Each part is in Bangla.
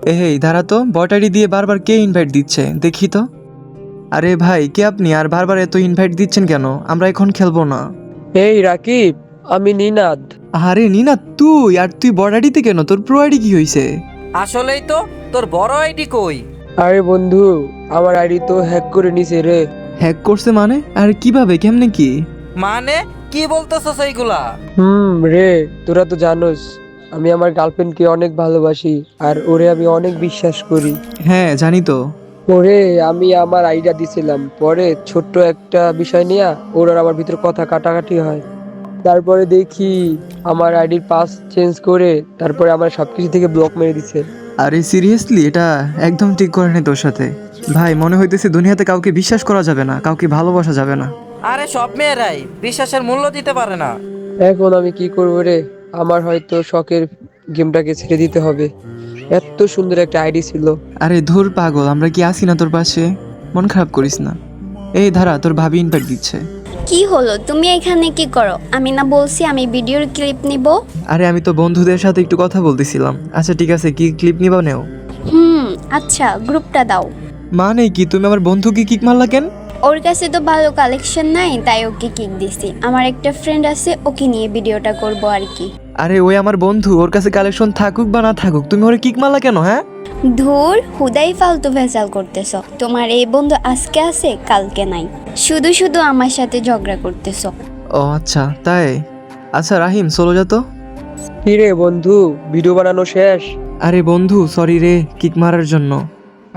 এই দাঁড়া তো, বটারি দিয়ে বারবার কে ইনভাইট দিচ্ছে দেখি তো। আরে ভাই, কে আপনি আর বারবার এত ইনভাইট দিচ্ছেন কেন? আমরা এখন খেলবো না। এই রাকিব, আমি নিনাদ। আরে নিনা, তুই আর তুই বটারিতে কেন? তোর প্রো আইডি কি হয়েছে? আসলেই তো, তোর বড় আইডি কই? আরে বন্ধু, আমার আইডি তো হ্যাক করে নিছে রে। হ্যাক করছে মানে? আর কিভাবে, কেমনে কি? মানে কি বলতেছস এইগুলা? রে, তোরা তো জানোস আমি আমার গার্লফ্রেন্ডকে অনেক ভালোবাসি আর ওরে আমি অনেক বিশ্বাস করি। হ্যাঁ জানি তো। ওরে আমি আমার আইডিয়া দিছিলাম, পরে ছোট্ট একটা বিষয় নিয়ে ওর আর আমার ভিতরে কথা কাটাকাটি হয়। তারপরে দেখি আমার আইডির পাস চেঞ্জ করে তারপরে আমার সবকিছু থেকে ব্লক মেরে দিছে। আরে সিরিয়াসলি, এটা একদম ঠিক করে নি তোর সাথে। ভাই, মনে হইতেছে দুনিয়াতে কাউকে বিশ্বাস করা যাবে না, কাউকে ভালোবাসা যাবে না। আরে সব মেয়েরাই বিশ্বাসের মূল্য দিতে পারে না। এখন আমি কি করবো রে? আমার হয়তো শখের গেমটাকে ছেড়ে দিতে হবে। এত সুন্দর একটা আইডি ছিল। আরে ধুর পাগল, আমরা কি আসি না তোর পাশে? মন খারাপ করিস না। এই ধারা, তোর ভাবি ইনভাইট দিচ্ছে। কি হলো, তুমি এখানে কি করো? আমি না বলছি আমি ভিডিওর ক্লিপ নিব। আরে আমি তো বন্ধুদের সাথে একটু কথা বলতেছিলাম। আচ্ছা ঠিক আছে, কি ক্লিপ নিবা নেও? আচ্ছা, গ্রুপটা দাও। মানে কি, তুমি আমার বন্ধুকে কিক মারলা কেন? ওর কাছে তো ভালো কালেকশন নাই, তাই ওকে কিক দিছি। আমার একটা ফ্রেন্ড আছে, ওকে নিয়ে ভিডিওটা করব আর কি। আরে ওই আমার বন্ধু, ওর কাছে কালেকশন থাকুক বা না থাকুক, তুমি ওরে কিক মারলা কেন? হ্যাঁ ধুর, হুদাই ফালতু ভেজাল করতেছ। তোমার এই বন্ধু আজকে আছে, কালকে নাই। শুধু শুধু আমার সাথে ঝগড়া করতেছ। ও আচ্ছা তাই। আচ্ছা রাহিম, চলো যা তো। কি রে বন্ধু, ভিডিও বানানো শেষ? আরে বন্ধু, সরি রে কিক মারার জন্য।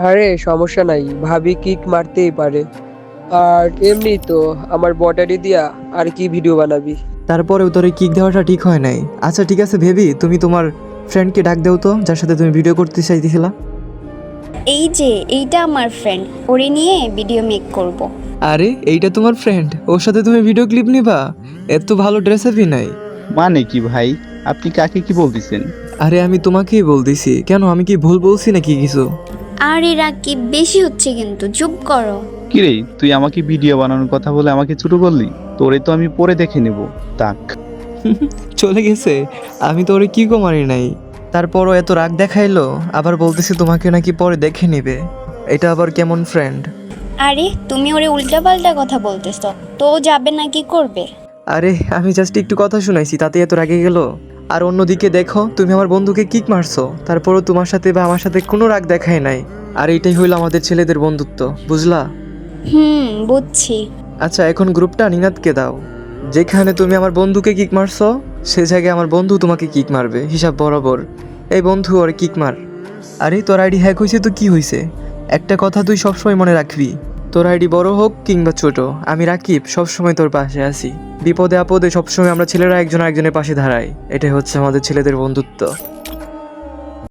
আরে সমস্যা নাই, ভাবি কিক মারতেই পারে। আর এমনি তো আমার বটারি দিয়া আর কি ভিডিও বানাবি? তারপরেও তোর এই কিক দেওয়াটা ঠিক হয় নাই। আচ্ছা ঠিক আছে ভেবি, তুমি তোমার ফ্রেন্ডকে ডাক দেও তো, যার সাথে তুমি ভিডিও করতে চাইতেছিলা। এই যে এইটা আমার ফ্রেন্ড, ওরে নিয়ে ভিডিও মেক করব। আরে এইটা তোমার ফ্রেন্ড, ওর সাথে তুমি ভিডিও ক্লিপ নিবা? এত ভালো ড্রেস আপই নাই। মানে কি ভাই, আপনি কাকে কি বলতেছেন? আরে আমি তোমাকেই বলতেছি। কেন, আমি কি ভুল বলছি নাকি কিছু? আর এরা কি বেশি হচ্ছে, কিন্তু চুপ করো। কিরে, তুই আমাকে ভিডিও বানানোর কথা বলে আমাকে ছোট করলি? তোরে তো আমি পরে দেখে নেব। তাক। চলে গেছে? আমি তো ওরে কি মারি নাই। তারপরও এত রাগ দেখাইলো, আবার বলতেছে তোমাকে নাকি পরে দেখে নিবে। এটা আবার কেমন ফ্রেন্ড? আরে তুমি ওরে উল্টাপাল্টা কথা বলতেছ, তো ও যাবে না কি করবে? আরে আমি জাস্ট একটু কথা শুনাইছি, তাতে এত রাগে গেল? আর অন্যদিকে দেখো, তুমি আমার বন্ধুকে কিক মারছো, তারপরও তোমার সাথে বা আমার সাথে কোনো রাগ দেখায় নাই। আর এইটাই হইলো আমাদের ছেলেদের বন্ধুত্ব, বুঝলা? বুঝছি। আচ্ছা এখন গ্রুপটা নিনাদকে দাও। যেখানে তুমি আমার বন্ধুকে কিক মারছো, সে জায়গায় আমার বন্ধু তোমাকে কিক মারবে, হিসাব বরাবর। এই বন্ধু, ওরে কিক মার। আরে তোর আইডি হ্যাক হয়েছে তো কি হয়েছে? একটা কথা তুই সবসময় মনে রাখবি, তোর আইডি বড় হোক কিংবা ছোট, আমি রাকিব সবসময় তোর পাশে আছি। বিপদে আপদে সবসময় আমরা ছেলেরা একজন আরেকজনের পাশে দাঁড়াই। এটাই হচ্ছে আমাদের ছেলেদের বন্ধুত্ব।